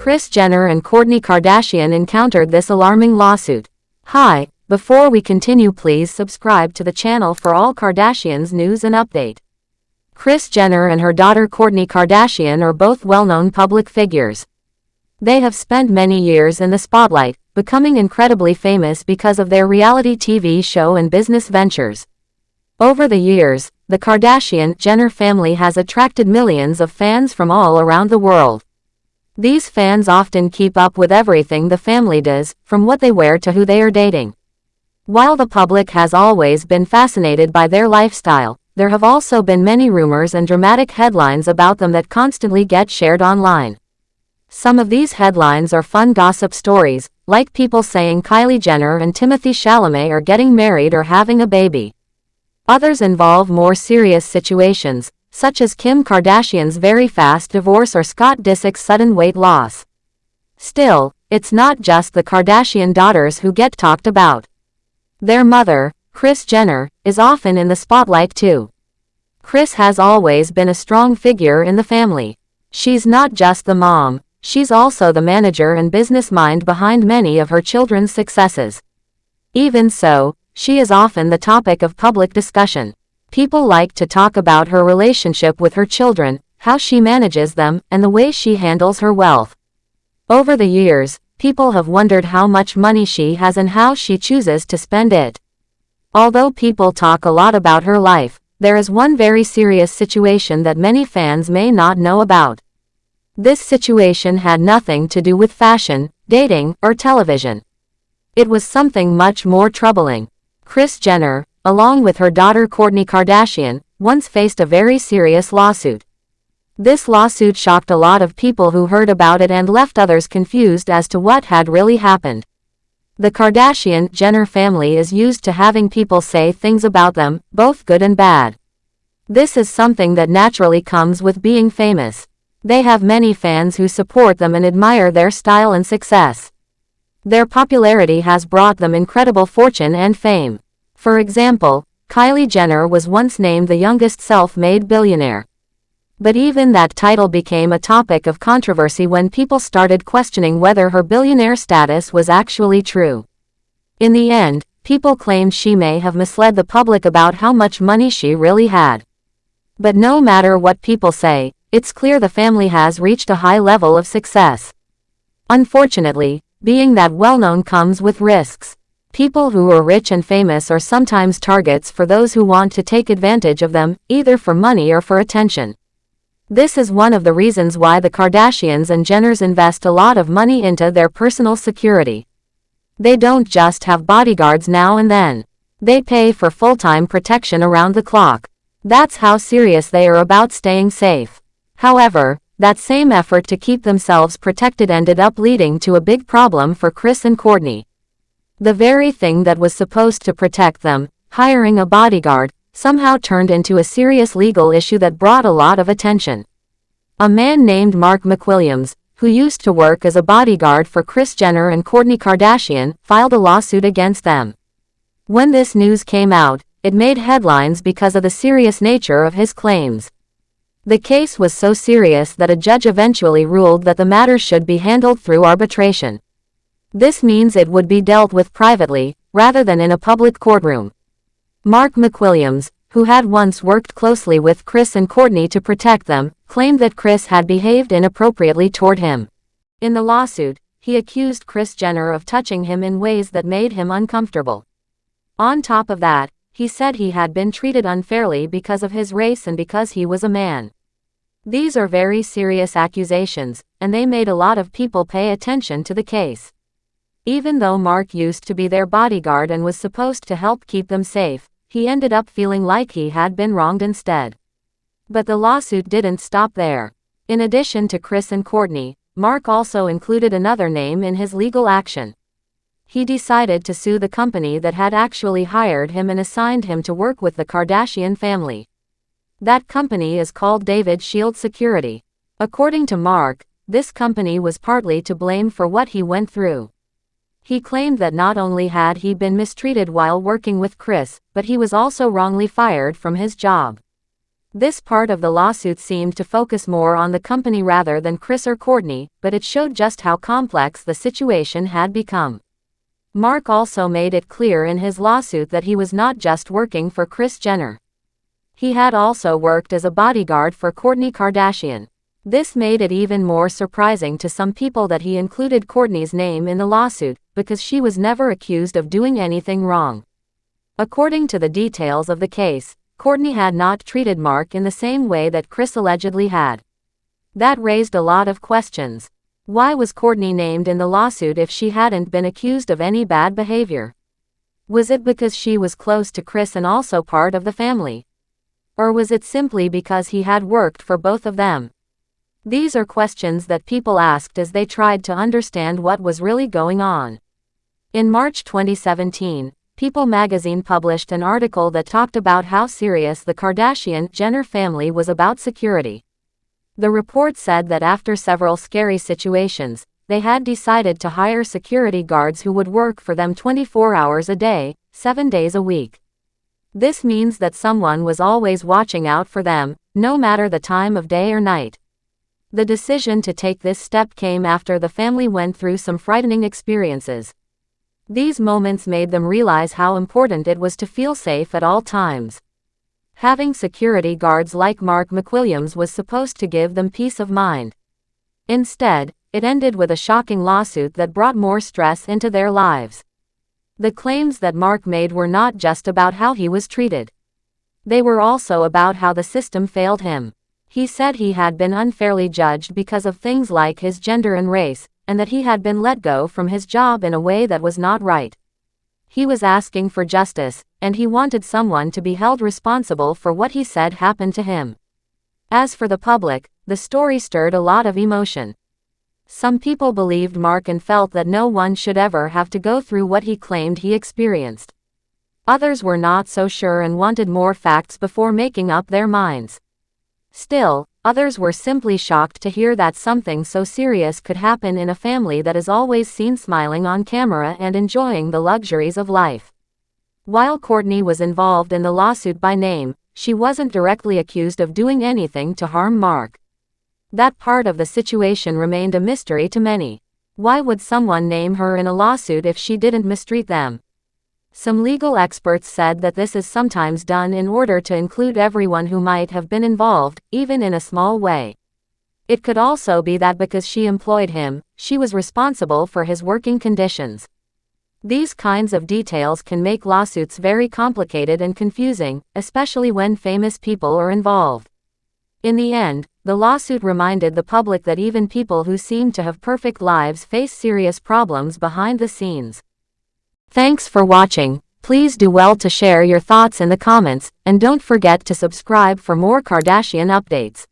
Kris Jenner and Kourtney Kardashian encountered this alarming lawsuit. Hi, before we continue, please subscribe to the channel for all Kardashians news and update. Kris Jenner and her daughter Kourtney Kardashian are both well-known public figures. They have spent many years in the spotlight, becoming incredibly famous because of their reality TV show and business ventures. Over the years, the Kardashian-Jenner family has attracted millions of fans from all around the world. These fans often keep up with everything the family does, from what they wear to who they are dating. While the public has always been fascinated by their lifestyle, there have also been many rumors and dramatic headlines about them that constantly get shared online. Some of these headlines are fun gossip stories, like people saying Kylie Jenner and Timothee Chalamet are getting married or having a baby. Others involve more serious situations, such as Kim Kardashian's very fast divorce or Scott Disick's sudden weight loss. Still, it's not just the Kardashian daughters who get talked about. Their mother, Kris Jenner, is often in the spotlight too. Kris has always been a strong figure in the family. She's not just the mom, she's also the manager and business mind behind many of her children's successes. Even so, she is often the topic of public discussion. People like to talk about her relationship with her children, how she manages them, and the way she handles her wealth. Over the years, people have wondered how much money she has and how she chooses to spend it. Although people talk a lot about her life, there is one very serious situation that many fans may not know about. This situation had nothing to do with fashion, dating, or television. It was something much more troubling. Kris Jenner, along with her daughter Kourtney Kardashian, once faced a very serious lawsuit. This lawsuit shocked a lot of people who heard about it and left others confused as to what had really happened. The Kardashian-Jenner family is used to having people say things about them, both good and bad. This is something that naturally comes with being famous. They have many fans who support them and admire their style and success. Their popularity has brought them incredible fortune and fame. For example, Kylie Jenner was once named the youngest self-made billionaire. But even that title became a topic of controversy when people started questioning whether her billionaire status was actually true. In the end, people claimed she may have misled the public about how much money she really had. But no matter what people say, it's clear the family has reached a high level of success. Unfortunately, being that well-known comes with risks. People who are rich and famous are sometimes targets for those who want to take advantage of them, either for money or for attention. This is one of the reasons why the Kardashians and Jenners invest a lot of money into their personal security. They don't just have bodyguards now and then. They pay for full-time protection around the clock. That's how serious they are about staying safe. However, that same effort to keep themselves protected ended up leading to a big problem for Kris and Kourtney. The very thing that was supposed to protect them, hiring a bodyguard, somehow turned into a serious legal issue that brought a lot of attention. A man named Mark McWilliams, who used to work as a bodyguard for Kris Jenner and Kourtney Kardashian, filed a lawsuit against them. When this news came out, it made headlines because of the serious nature of his claims. The case was so serious that a judge eventually ruled that the matter should be handled through arbitration. This means it would be dealt with privately, rather than in a public courtroom. Mark McWilliams, who had once worked closely with Kris and Kourtney to protect them, claimed that Kris had behaved inappropriately toward him. In the lawsuit, he accused Kris Jenner of touching him in ways that made him uncomfortable. On top of that, he said he had been treated unfairly because of his race and because he was a man. These are very serious accusations, and they made a lot of people pay attention to the case. Even though Mark used to be their bodyguard and was supposed to help keep them safe, he ended up feeling like he had been wronged instead. But the lawsuit didn't stop there. In addition to Kris and Kourtney, Mark also included another name in his legal action. He decided to sue the company that had actually hired him and assigned him to work with the Kardashian family. That company is called David Shield Security. According to Mark, this company was partly to blame for what he went through. He claimed that not only had he been mistreated while working with Kris, but he was also wrongly fired from his job. This part of the lawsuit seemed to focus more on the company rather than Kris or Kourtney, but it showed just how complex the situation had become. Mark also made it clear in his lawsuit that he was not just working for Kris Jenner. He had also worked as a bodyguard for Kourtney Kardashian. This made it even more surprising to some people that he included Kourtney's name in the lawsuit, because she was never accused of doing anything wrong. According to the details of the case, Kourtney had not treated Mark in the same way that Kris allegedly had. That raised a lot of questions. Why was Kourtney named in the lawsuit if she hadn't been accused of any bad behavior? Was it because she was close to Kris and also part of the family? Or was it simply because he had worked for both of them? These are questions that people asked as they tried to understand what was really going on. In March 2017, People magazine published an article that talked about how serious the Kardashian-Jenner family was about security. The report said that after several scary situations, they had decided to hire security guards who would work for them 24 hours a day, 7 days a week. This means that someone was always watching out for them, no matter the time of day or night. The decision to take this step came after the family went through some frightening experiences. These moments made them realize how important it was to feel safe at all times. Having security guards like Mark McWilliams was supposed to give them peace of mind. Instead, it ended with a shocking lawsuit that brought more stress into their lives. The claims that Mark made were not just about how he was treated. They were also about how the system failed him. He said he had been unfairly judged because of things like his gender and race, and that he had been let go from his job in a way that was not right. He was asking for justice, and he wanted someone to be held responsible for what he said happened to him. As for the public, the story stirred a lot of emotion. Some people believed Mark and felt that no one should ever have to go through what he claimed he experienced. Others were not so sure and wanted more facts before making up their minds. Still, others were simply shocked to hear that something so serious could happen in a family that is always seen smiling on camera and enjoying the luxuries of life. While Kourtney was involved in the lawsuit by name, she wasn't directly accused of doing anything to harm Mark. That part of the situation remained a mystery to many. Why would someone name her in a lawsuit if she didn't mistreat them? Some legal experts said that this is sometimes done in order to include everyone who might have been involved, even in a small way. It could also be that because she employed him, she was responsible for his working conditions. These kinds of details can make lawsuits very complicated and confusing, especially when famous people are involved. In the end, the lawsuit reminded the public that even people who seem to have perfect lives face serious problems behind the scenes. Thanks for watching. Please do well to share your thoughts in the comments, and don't forget to subscribe for more Kardashian updates.